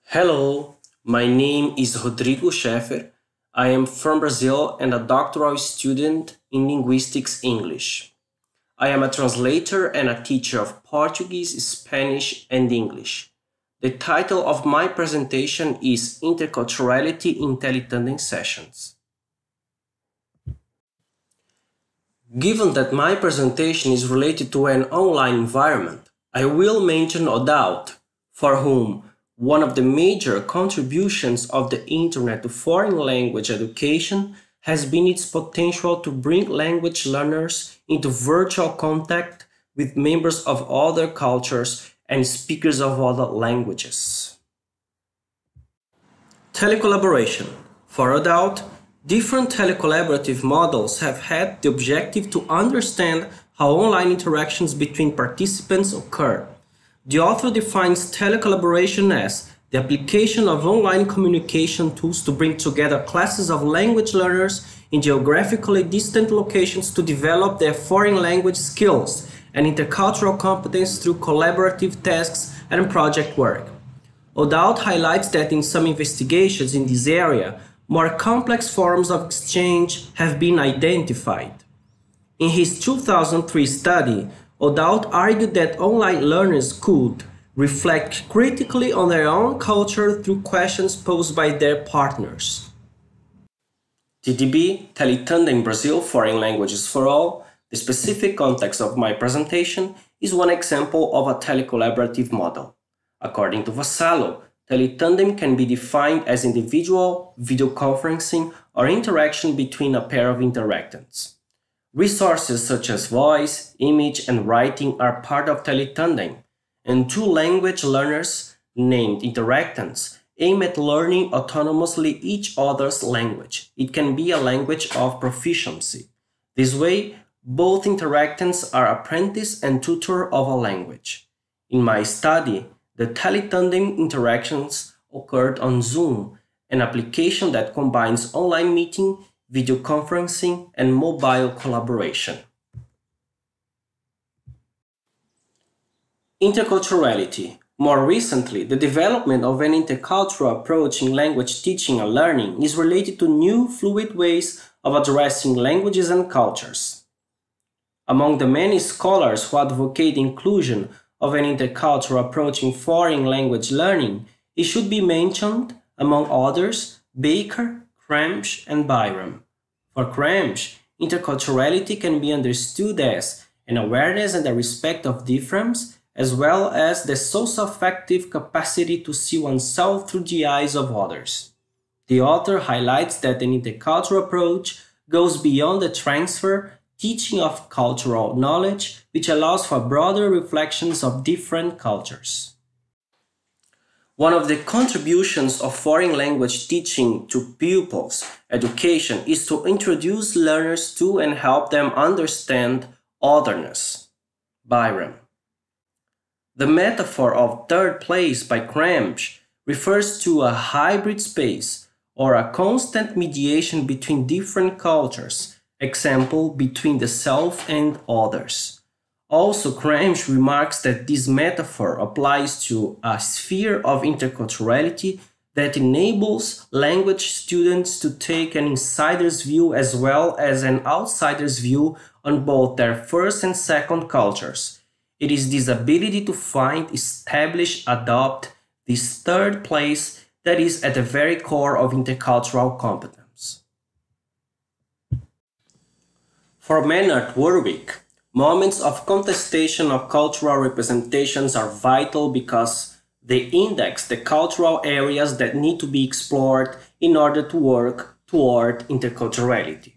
Hello, my name is Rodrigo Schaefer. I am from Brazil and a doctoral student in linguistics English. I am a translator and a teacher of Portuguese, Spanish, and English. The title of my presentation is Interculturality in Teletandem Sessions. Given that my presentation is related to an online environment, I will mention ODAUT, for whom one of the major contributions of the Internet to foreign language education has been its potential to bring language learners into virtual contact with members of other cultures and speakers of other languages. Telecollaboration. For ODAUT, different telecollaborative models have had the objective to understand how online interactions between participants occur. The author defines telecollaboration as the application of online communication tools to bring together classes of language learners in geographically distant locations to develop their foreign language skills and intercultural competence through collaborative tasks and project work. ODAUT highlights that in some investigations in this area, more complex forms of exchange have been identified. In his 2003 study, ODAUT argued that online learners could reflect critically on their own culture through questions posed by their partners. TDB, Teletandem Brazil Foreign Languages for All, the specific context of my presentation, is one example of a telecollaborative model. According to Vassalo, Teletandem can be defined as individual, videoconferencing, or interaction between a pair of interactants. Resources such as voice, image, and writing are part of Teletandem, and two language learners, named interactants, aim at learning autonomously each other's language. It can be a language of proficiency. This way, both interactants are apprentice and tutor of a language. In my study, the Teletandem interactions occurred on Zoom, an application that combines online meeting, video conferencing, and mobile collaboration. Interculturality. More recently, the development of an intercultural approach in language teaching and learning is related to new fluid ways of addressing languages and cultures. Among the many scholars who advocate the inclusion of an intercultural approach in foreign language learning, it should be mentioned, among others, Baker, Kramsch, and Byram. For Kramsch, interculturality can be understood as an awareness and a respect of difference, as well as the socio-affective capacity to see oneself through the eyes of others. The author highlights that an intercultural approach goes beyond the transfer, teaching of cultural knowledge, which allows for broader reflections of different cultures. One of the contributions of foreign language teaching to pupils' education is to introduce learners to and help them understand otherness. Byram. The metaphor of third place by Kramsch refers to a hybrid space or a constant mediation between different cultures, example, between the self and others. Also, Kramsch remarks that this metaphor applies to a sphere of interculturality that enables language students to take an insider's view as well as an outsider's view on both their first and second cultures. It is this ability to find, establish, adopt this third place that is at the very core of intercultural competence. For Maynard Warwick, moments of contestation of cultural representations are vital because they index the cultural areas that need to be explored in order to work toward interculturality.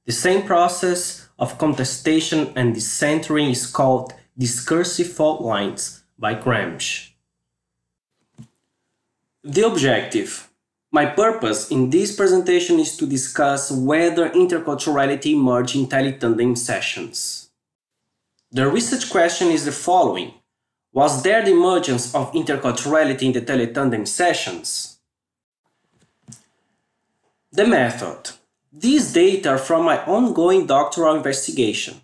The same process of contestation and decentering is called discursive fault lines by Kramsch. The objective. My purpose in this presentation is to discuss whether interculturality emerged in Teletandem sessions. The research question is the following. Was there the emergence of interculturality in the Teletandem sessions? The method. These data are from my ongoing doctoral investigation.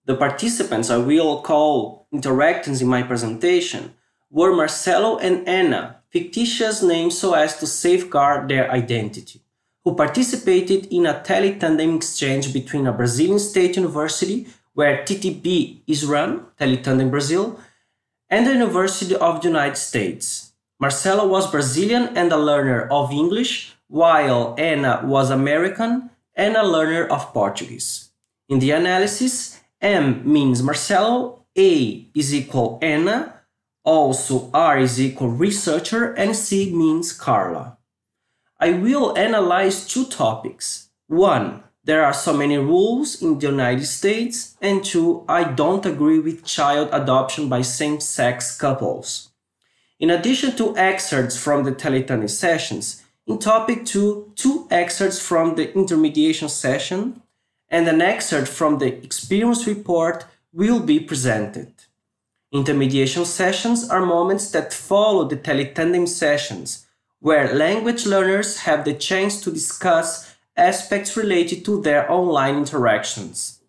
The participants I will call interactants in my presentation were Marcelo and Anna fictitious names so as to safeguard their identity, who participated in a Teletandem exchange between a Brazilian state university, where TTB is run, Teletandem Brazil, and the University of the United States. Marcelo was Brazilian and a learner of English, while Ana was American and a learner of Portuguese. In the analysis, M means Marcelo, A is equal Ana, also R is equal researcher, and C means Carla. I will analyze two topics. 1. There are so many rules in the United States, and 2. I don't agree with child adoption by same-sex couples. In addition to excerpts from the Teletandem sessions, in topic 2, 2 excerpts from the intermediation session and an excerpt from the experience report will be presented. Intermediation sessions are moments that follow the Teletandem sessions, where language learners have the chance to discuss aspects related to their online interactions.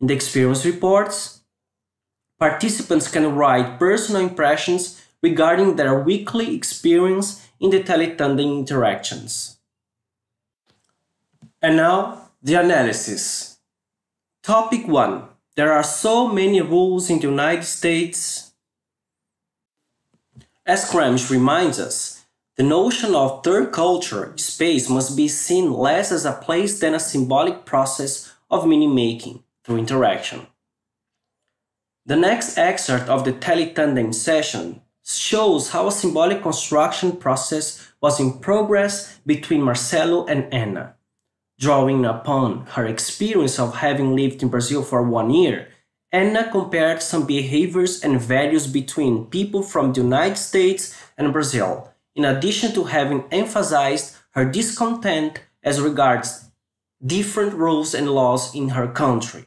In the experience reports, participants can write personal impressions regarding their weekly experience in the Teletandem interactions. And now, the analysis. Topic 1. There are so many rules in the United States. As Kramsch reminds us, the notion of third culture space must be seen less as a place than a symbolic process of meaning-making through interaction. The next excerpt of the Teletandem session shows how a symbolic construction process was in progress between Marcelo and Ana. Drawing upon her experience of having lived in Brazil for 1 year, Ana compared some behaviors and values between people from the United States and Brazil, in addition to having emphasized her discontent as regards different rules and laws in her country.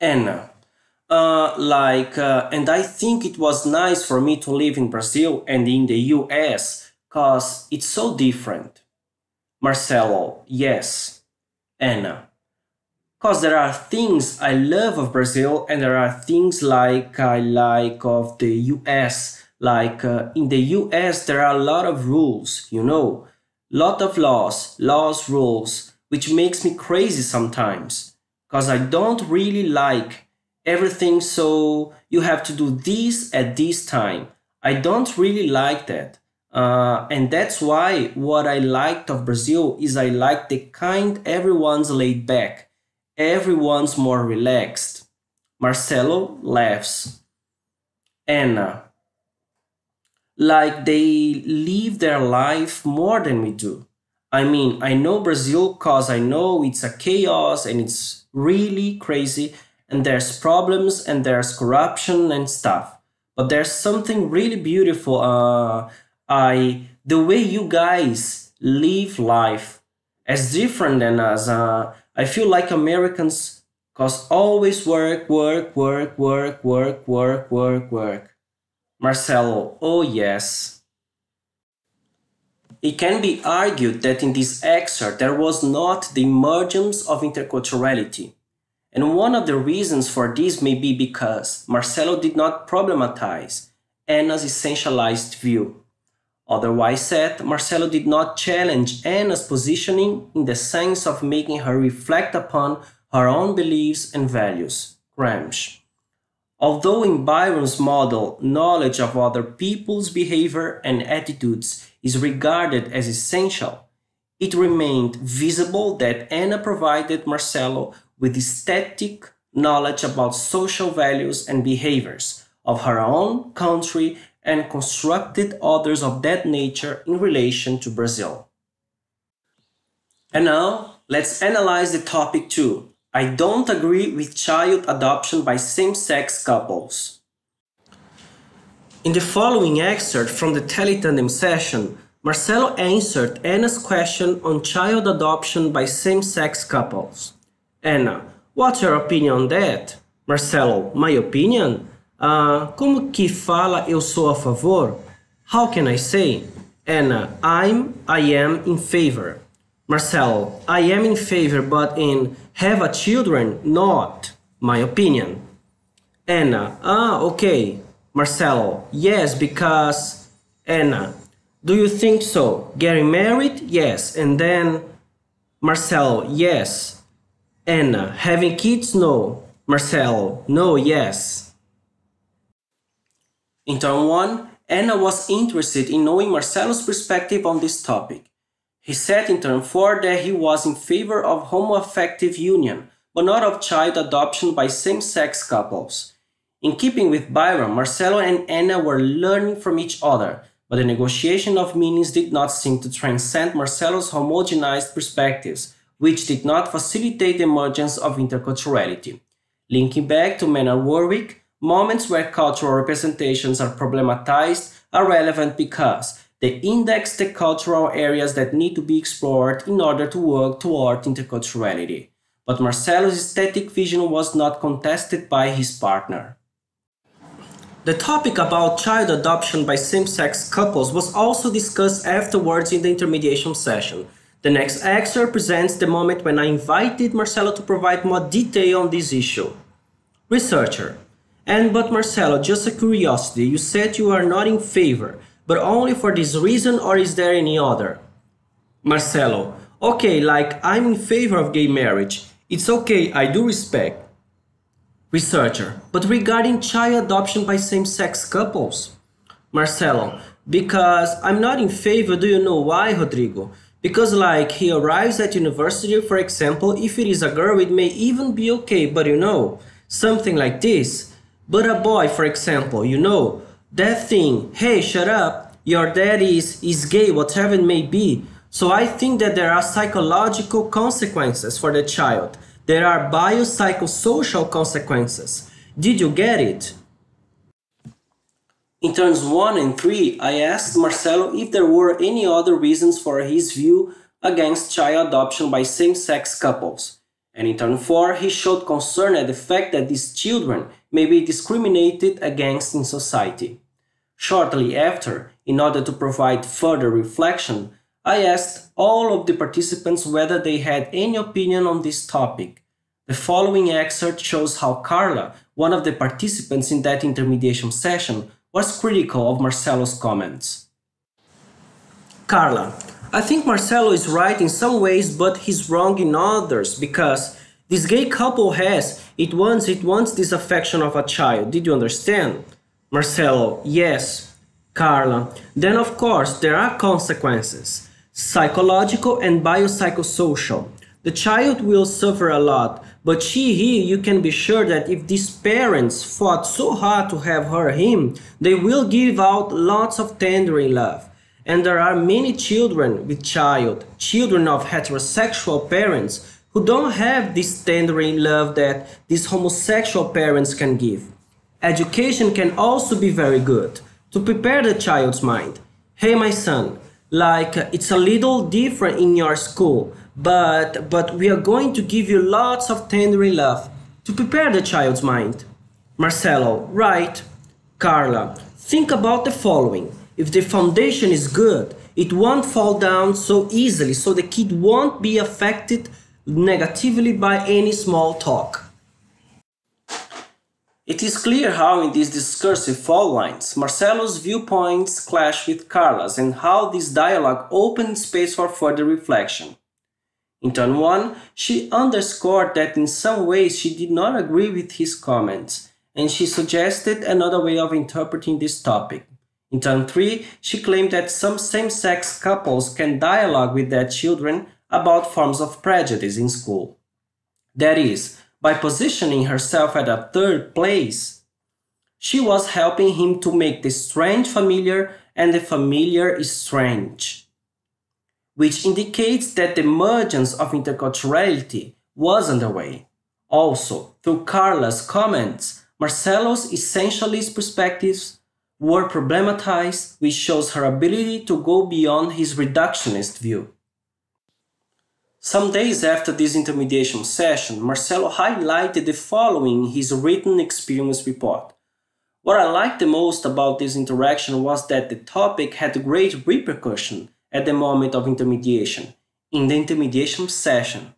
Ana. And I think it was nice for me to live in Brazil and in the US, cause it's so different. Marcelo, yes. Ana. Cause there are things I love of Brazil and there are things like I like of the US. Like in the US there are a lot of rules, you know. Lot of laws, rules, which makes me crazy sometimes. Cause I don't really like everything, so you have to do this at this time. I don't really like that. And that's why what I liked of Brazil is I like the kind everyone's laid back. Everyone's more relaxed. Marcelo laughs. Ana. Like they live their life more than we do. I mean, I know Brazil cause I know it's a chaos and it's really crazy and there's problems and there's corruption and stuff. But there's something really beautiful. The way you guys live life as different than us. I feel like Americans cause always work. Marcelo, oh yes. It can be argued that in this excerpt there was not the emergence of interculturality. And one of the reasons for this may be because Marcelo did not problematize Ana's essentialized view. Otherwise said, Marcelo did not challenge Ana's positioning in the sense of making her reflect upon her own beliefs and values. Kramsch. Although in Byron's model, knowledge of other people's behavior and attitudes is regarded as essential, it remained visible that Ana provided Marcelo with aesthetic knowledge about social values and behaviors of her own country and constructed others of that nature in relation to Brazil. And now, let's analyze the topic 2. I don't agree with child adoption by same-sex couples. In the following excerpt from the Teletandem session, Marcelo answered Ana's question on child adoption by same-sex couples. Ana, what's your opinion on that? Marcelo, my opinion? Como que fala eu sou a favor? How can I say? Ana, I am in favor. Marcelo, I am in favor, but in have a children, not my opinion. Ana, okay. Marcelo, yes, because Anna, do you think so? Getting married? Yes. And then Marcelo, yes. Anna, having kids? No. Marcelo, no, yes. In turn 1, Anna was interested in knowing Marcelo's perspective on this topic. He said in turn 4 that he was in favor of homo-affective union, but not of child adoption by same-sex couples. In keeping with Byron, Marcelo and Anna were learning from each other, but the negotiation of meanings did not seem to transcend Marcelo's homogenized perspectives, which did not facilitate the emergence of interculturality. Linking back to Maynard Warwick, moments where cultural representations are problematized are relevant because they index the cultural areas that need to be explored in order to work toward interculturality. But Marcelo's aesthetic vision was not contested by his partner. The topic about child adoption by same-sex couples was also discussed afterwards in the intermediation session. The next excerpt presents the moment when I invited Marcelo to provide more detail on this issue. Researcher: but Marcelo, just a curiosity, you said you are not in favor, but only for this reason, or is there any other? Marcelo: okay, like I'm in favor of gay marriage. It's okay, I do respect. Researcher: but regarding child adoption by same-sex couples? Marcelo: because I'm not in favor. Do you know why, Rodrigo? Because like he arrives at university, for example, if it is a girl it may even be okay, but you know, something like this. But a boy, for example, you know, that thing, hey, shut up, your dad is gay, whatever it may be. So I think that there are psychological consequences for the child. There are biopsychosocial consequences. Did you get it? In turns 1 and 3, I asked Marcelo if there were any other reasons for his view against child adoption by same-sex couples. And in turn 4, he showed concern at the fact that these children may be discriminated against in society. Shortly after, in order to provide further reflection, I asked all of the participants whether they had any opinion on this topic. The following excerpt shows how Carla, one of the participants in that intermediation session, was critical of Marcelo's comments. Carla: I think Marcelo is right in some ways, but he's wrong in others, because this gay couple it wants this affection of a child. Did you understand? Marcelo: yes. Carla: then of course there are consequences, psychological and biopsychosocial. The child will suffer a lot, but he, you can be sure that if these parents fought so hard to have him, they will give out lots of tendering love. And there are many children with children of heterosexual parents who don't have this tendering love that these homosexual parents can give. Education can also be very good to prepare the child's mind. Hey, my son, like it's a little different in your school, but we are going to give you lots of tendering love to prepare the child's mind. Marcelo: right. Carla: think about the following. If the foundation is good, it won't fall down so easily, so the kid won't be affected negatively by any small talk. It is clear how in these discursive fault lines, Marcelo's viewpoints clash with Carla's and how this dialogue opened space for further reflection. In turn 1, she underscored that in some ways she did not agree with his comments, and she suggested another way of interpreting this topic. In turn 3, she claimed that some same-sex couples can dialogue with their children about forms of prejudice in school. That is, by positioning herself at a third place, she was helping him to make the strange familiar and the familiar strange, which indicates that the emergence of interculturality was underway. Also, through Carla's comments, Marcelo's essentialist perspectives were problematized, which shows her ability to go beyond his reductionist view. Some days after this intermediation session, Marcelo highlighted the following in his written experience report. What I liked the most about this interaction was that the topic had great repercussion at the moment of intermediation, in the intermediation session.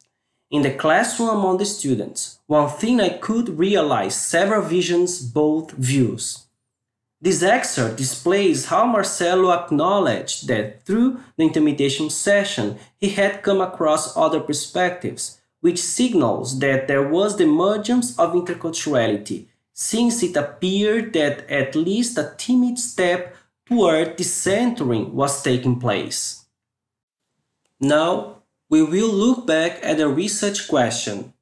In the classroom among the students, one thing I could realize several visions, both views. This excerpt displays how Marcelo acknowledged that through the intermediation session he had come across other perspectives, which signals that there was the emergence of interculturality, since it appeared that at least a timid step toward decentering was taking place. Now, we will look back at the research question.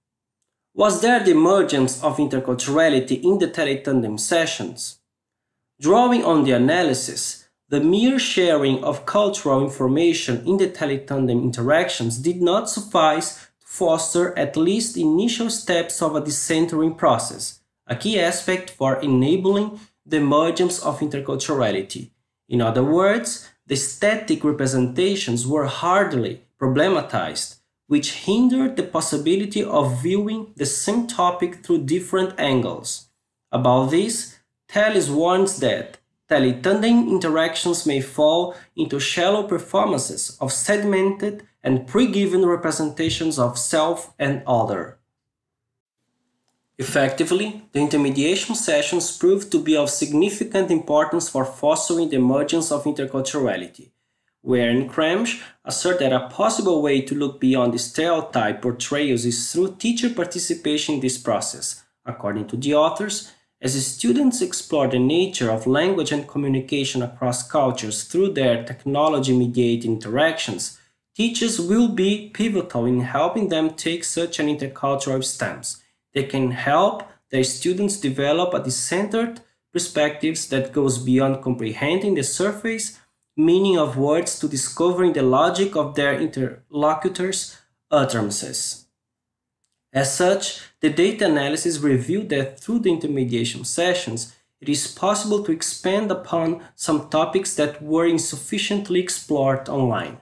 Was there the emergence of interculturality in the Teletandem sessions? Drawing on the analysis, the mere sharing of cultural information in the Teletandem interactions did not suffice to foster at least initial steps of a decentering process, a key aspect for enabling the emergence of interculturality. In other words, the static representations were hardly problematized, which hindered the possibility of viewing the same topic through different angles. About this, Telles warns that Teletandem interactions may fall into shallow performances of segmented and pre-given representations of self and other. Effectively, the intermediation sessions proved to be of significant importance for fostering the emergence of interculturality. Ware and Kramsch assert that a possible way to look beyond the stereotype portrayals is through teacher participation in this process. According to the authors, as students explore the nature of language and communication across cultures through their technology-mediated interactions, teachers will be pivotal in helping them take such an intercultural stance. They can help their students develop a decentered perspective that goes beyond comprehending the surface meaning of words to discovering the logic of their interlocutors' utterances. As such, the data analysis revealed that through the intermediation sessions, it is possible to expand upon some topics that were insufficiently explored online.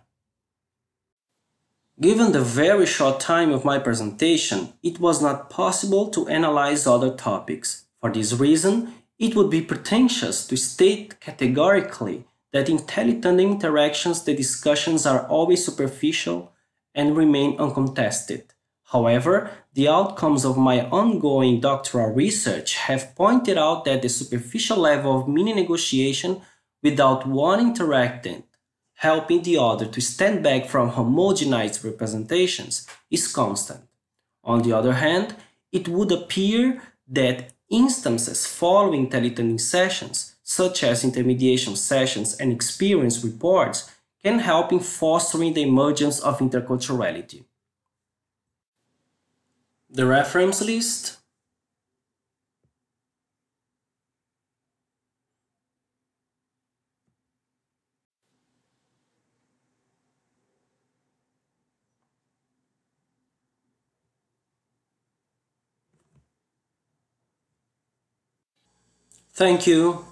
Given the very short time of my presentation, it was not possible to analyze other topics. For this reason, it would be pretentious to state categorically that in Teletandem interactions the discussions are always superficial and remain uncontested. However, the outcomes of my ongoing doctoral research have pointed out that the superficial level of meaning negotiation without one interactant helping the other to stand back from homogenized representations is constant. On the other hand, it would appear that instances following Teletandem sessions, such as intermediation sessions and experience reports, can help in fostering the emergence of interculturality. The reference list. Thank you.